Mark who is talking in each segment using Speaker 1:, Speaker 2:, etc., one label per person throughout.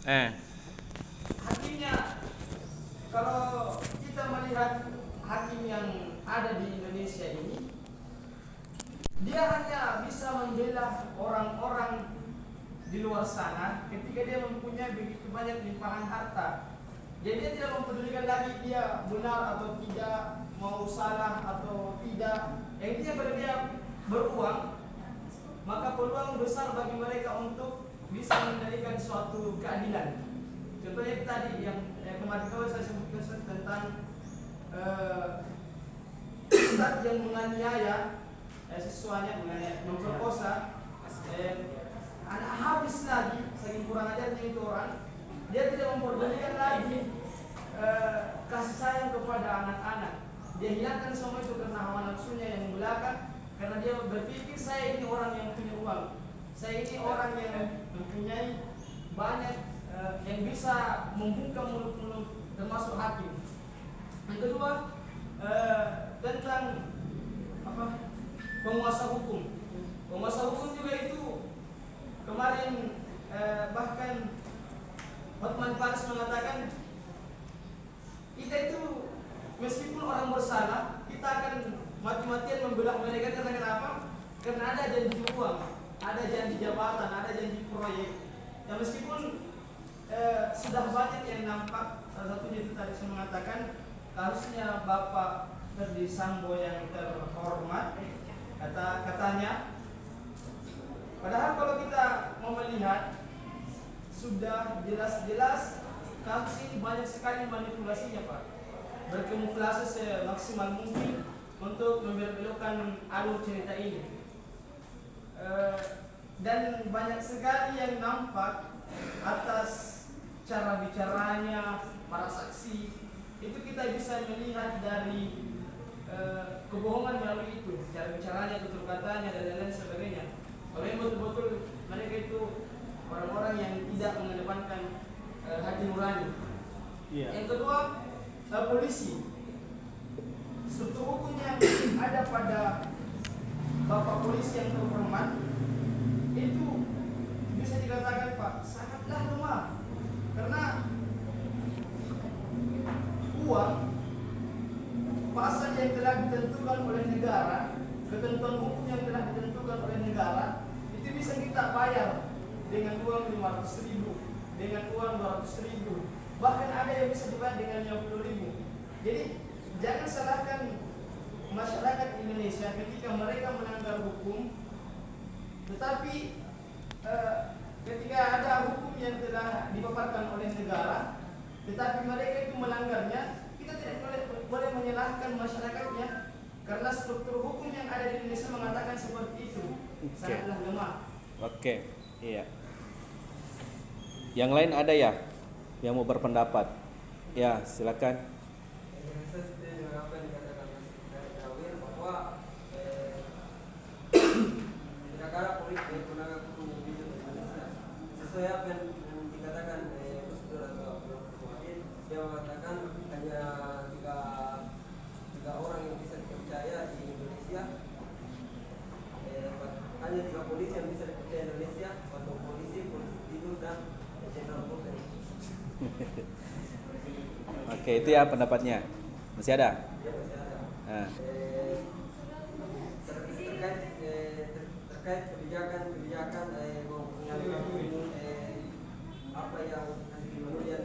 Speaker 1: Eh,
Speaker 2: Hakimnya, kalau kita melihat hakim yang ada di Indonesia ini, dia hanya bisa membela orang-orang di luar sana ketika dia mempunyai begitu banyak limpahan harta. Jadi dia tidak mempedulikan lagi dia benar atau tidak, mau salah atau tidak. Yang intinya pada dia beruang, maka peluang besar bagi mereka untuk bisa mengendalikan suatu keadilan. Contohnya tadi yang kemarin saya sebutkan tentang ustadz yang menganiaya siswanya, memperkosa, anak habis lagi, saking kurang ajarnya itu orang, dia tidak memperdulikan lagi kasih sayang kepada anak-anak. Dia hilangkan semua itu karena hawa nafsunya yang belaka, karena dia berpikir saya ini orang yang punya uang, saya ini orang yang mempunyai banyak yang bisa membuka mulut-mulut termasuk hakim. Yang kedua tentang penguasa hukum. Penguasa hukum juga itu kemarin bahkan Hotman Paris mengatakan kita itu meskipun orang bersalah kita akan mati-matian membela mereka. Karena kenapa? Karena ada janji uang, ada janji jabatan, ada janji proyek. Ya meskipun sudah banyak yang nampak, salah satunya itu tadi saya mengatakan harusnya Bapak Ferdi Sambo yang terhormat katanya. Padahal kalau kita mau melihat sudah jelas-jelas kasus ini banyak sekali manipulasinya, Pak. Berkamuflase semaksimal mungkin untuk membelok-belokkan alur cerita ini. Dan banyak sekali yang nampak atas cara bicaranya para saksi. Itu kita bisa melihat dari kebohongan melalui itu, cara bicaranya, tutur katanya dan lain-lain sebagainya. Kalau yang betul-betul mereka itu orang-orang yang tidak mengedepankan hati nurani. Yeah. Yang kedua, polisi. Struktur hukum yang ada pada Bapak Polisi yang terhormat itu bisa dikatakan, Pak, sangatlah lemah. Karena uang, pasal yang telah ditentukan oleh negara, ketentuan hukum yang telah ditentukan oleh negara, itu bisa kita bayar dengan uang 500.000, dengan uang 200.000, bahkan ada yang bisa dibayar dengan 50.000. Jadi jangan salahkan masyarakat Indonesia ketika mereka melanggar hukum, tetapi ketika ada hukum yang telah dipaparkan oleh negara, tetapi mereka itu melanggarnya, kita tidak boleh menyalahkan masyarakatnya, karena struktur hukum yang ada di Indonesia mengatakan seperti itu. Sangatlah lemah.
Speaker 1: Oke, iya. Yang lain ada ya yang mau berpendapat? Ya, silakan.
Speaker 3: Sesuai apa yang dikatakan prosedur atau mungkin dia mengatakan hanya tiga orang yang bisa dipercaya di Indonesia, hanya 3 polisi yang bisa dipercaya di Indonesia, atau polisi tidur dan jenderal polisi.
Speaker 1: Oke, itu ya pendapatnya. Masih ada?
Speaker 3: Ya, masih ada.
Speaker 1: Nah.
Speaker 3: Terkait kebijakan apa yang kemudian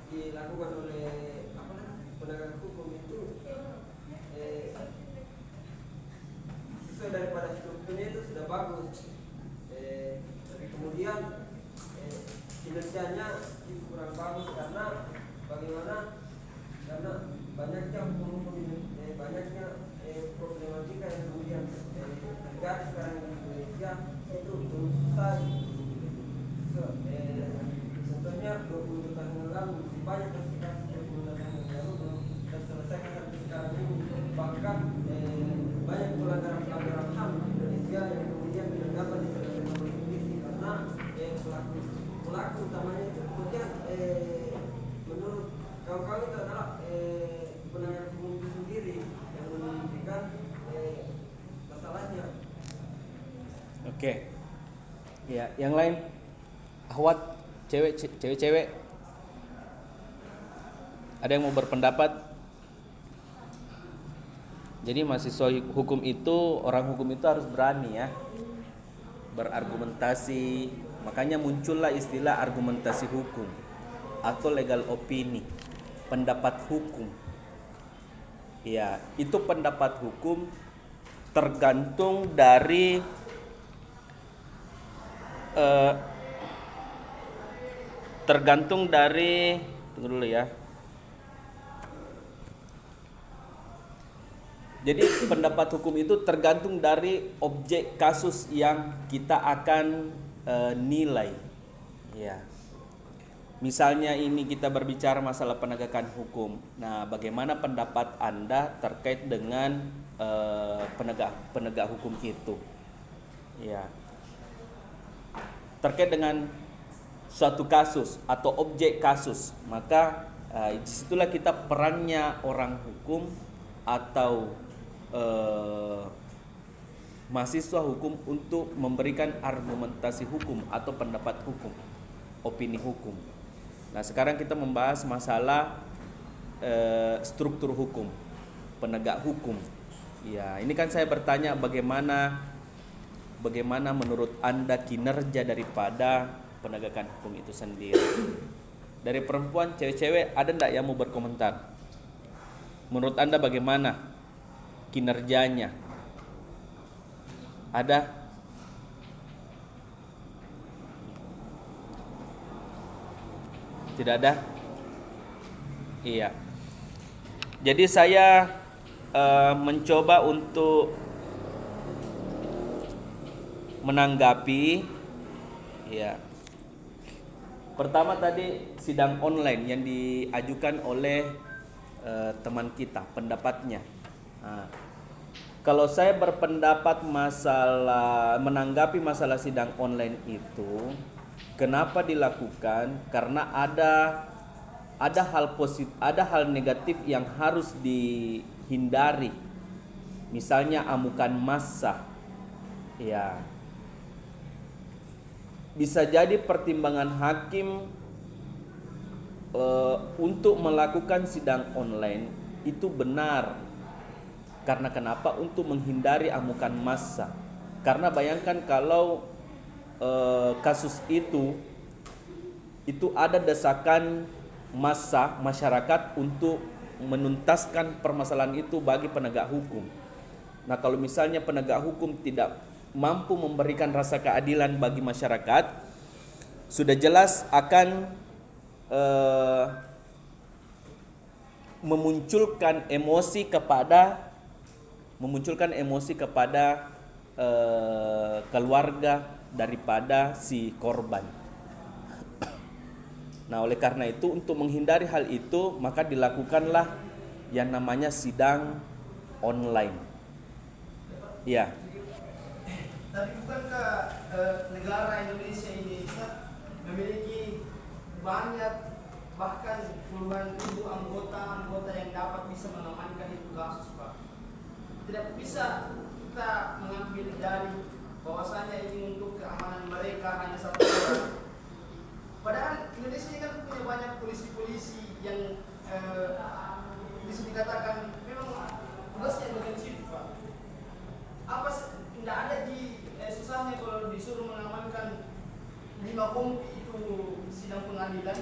Speaker 3: dilakukan oleh penegak hukum itu sesuai daripada strukturnya itu sudah bagus, tapi kemudian kinerjanya itu kurang bagus. Karena bagaimana? Karena banyaknya banyaknya problematika yang kemudian terjadi sekarang di Indonesia itu belum selesai. Contohnya 20 tahun yang lalu masih banyak kasus 20 tahun yang lalu belum terselesaikan sampai sekarang ini. Bahkan banyak pelanggaran HAM di Indonesia yang kemudian tidak dapat diselesaikan oleh polisi karena pelaku utamanya itu kemudian menurut kawan-kawan itu adalah penanganan hukum itu sendiri yang memberikan masalahnya.
Speaker 1: Oke. Ya, yang lain? Ahwat, cewek-cewek, ada yang mau berpendapat? Jadi mahasiswa hukum itu, orang hukum itu harus berani ya berargumentasi. Makanya muncullah istilah argumentasi hukum atau legal opini, pendapat hukum. Ya, itu pendapat hukum tergantung dari tunggu dulu ya. Jadi pendapat hukum itu tergantung dari objek kasus yang kita akan nilai. Ya. Misalnya ini kita berbicara masalah penegakan hukum. Nah, bagaimana pendapat Anda terkait dengan penegak hukum itu? Ya. Terkait dengan suatu kasus atau objek kasus, maka disitulah kita perannya orang hukum atau mahasiswa hukum untuk memberikan argumentasi hukum atau pendapat hukum, opini hukum. Nah, sekarang kita membahas masalah struktur hukum, penegak hukum. Ya, ini kan saya bertanya bagaimana menurut Anda kinerja daripada penegakan hukum itu sendiri. Dari perempuan, cewek-cewek, ada enggak yang mau berkomentar? Menurut Anda bagaimana kinerjanya? Ada? Tidak ada? Iya. Jadi saya mencoba untuk menanggapi, ya. Pertama tadi sidang online yang diajukan oleh teman kita, pendapatnya. Nah, kalau saya berpendapat menanggapi masalah sidang online itu, kenapa dilakukan? Karena ada hal positif, ada hal negatif yang harus dihindari. Misalnya amukan massa. Ya. Bisa jadi pertimbangan hakim untuk melakukan sidang online itu benar. Karena kenapa? Untuk menghindari amukan massa. Karena bayangkan kalau kasus itu ada desakan massa masyarakat untuk menuntaskan permasalahan itu bagi penegak hukum. Nah, kalau misalnya penegak hukum tidak mampu memberikan rasa keadilan bagi masyarakat, sudah jelas akan memunculkan emosi kepada keluarga daripada si korban. Nah, oleh karena itu untuk menghindari hal itu maka dilakukanlah yang namanya sidang online. Ya.
Speaker 2: Tapi bukankah negara Indonesia ini memiliki banyak, bahkan puluhan ribu anggota yang dapat bisa mengamankan itu kasus, Pak? Tidak bisa kita mengambil dari bahwasanya ini untuk keamanan mereka hanya satu orang. Padahal Indonesia ini kan punya banyak polisi-polisi yang bisa dikatakan memang tugasnya bagian situ, Pak. Apa tidak ada di susahnya kalau disuruh mengamankan 5 kompi itu sidang pengadilan,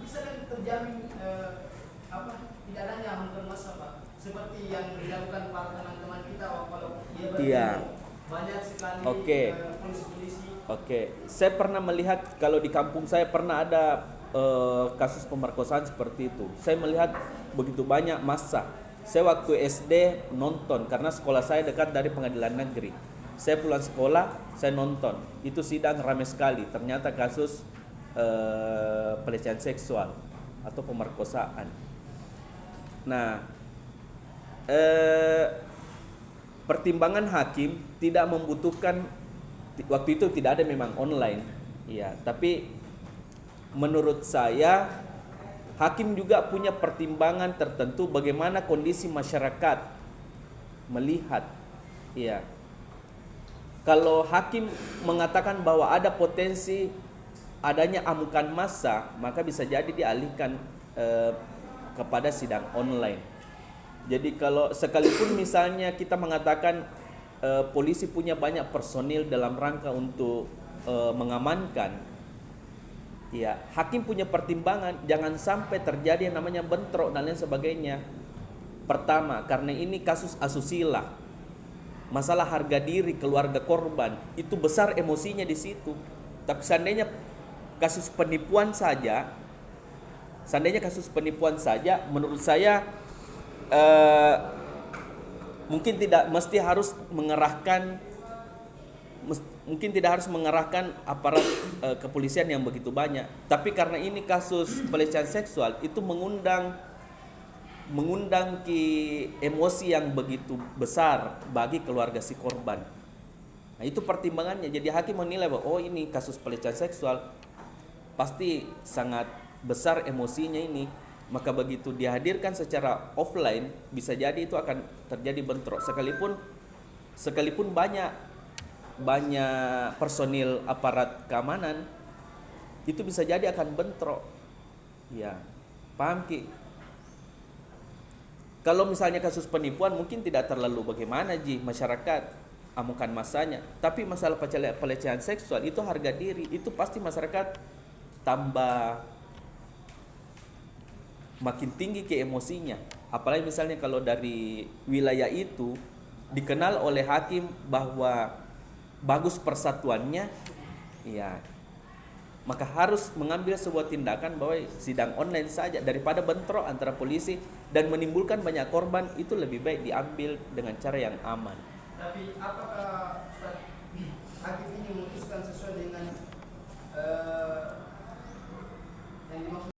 Speaker 2: bisa kan terjamin tidak adanya amukan massa, Pak, seperti yang dilakukan para teman-teman kita kalau dia bertemu banyak sekali polisi-polisi.
Speaker 1: Oke, saya pernah melihat kalau di kampung saya pernah ada kasus pemerkosaan seperti itu. Saya melihat begitu banyak massa. Saya waktu SD nonton karena sekolah saya dekat dari pengadilan negeri. Saya pulang sekolah, saya nonton. Itu sidang ramai sekali. Ternyata kasus pelecehan seksual atau pemerkosaan. Nah, pertimbangan hakim tidak membutuhkan, waktu itu tidak ada memang online, ya. Tapi menurut saya hakim juga punya pertimbangan tertentu bagaimana kondisi masyarakat melihat, ya. Kalau hakim mengatakan bahwa ada potensi adanya amukan massa, maka bisa jadi dialihkan kepada sidang online. Jadi kalau sekalipun misalnya kita mengatakan polisi punya banyak personil dalam rangka untuk mengamankan, ya hakim punya pertimbangan jangan sampai terjadi yang namanya bentrok dan lain sebagainya. Pertama, karena ini kasus asusila, masalah harga diri keluarga korban, itu besar emosinya di situ. Tapi seandainya kasus penipuan saja, menurut saya mungkin tidak harus mengerahkan aparat kepolisian yang begitu banyak. Tapi karena ini kasus pelecehan seksual, itu mengundang emosi yang begitu besar bagi keluarga si korban. Nah, itu pertimbangannya. Jadi hakim menilai bahwa ini kasus pelecehan seksual, pasti sangat besar emosinya ini. Maka begitu dihadirkan secara offline, bisa jadi itu akan terjadi bentrok. Sekalipun banyak personil aparat keamanan, itu bisa jadi akan bentrok. Ya, paham Ki? Kalau misalnya kasus penipuan mungkin tidak terlalu bagaimana masyarakat amukan masanya. Tapi masalah pelecehan seksual itu harga diri, itu pasti masyarakat tambah makin tinggi ke emosinya. Apalagi misalnya kalau dari wilayah itu dikenal oleh hakim bahwa bagus persatuannya, ya maka harus mengambil sebuah tindakan bahwa sidang online saja daripada bentrok antara polisi dan menimbulkan banyak korban. Itu lebih baik diambil dengan cara yang aman.
Speaker 2: Tapi apakah hakim ini memutuskan sesuai dengan yang dimaksud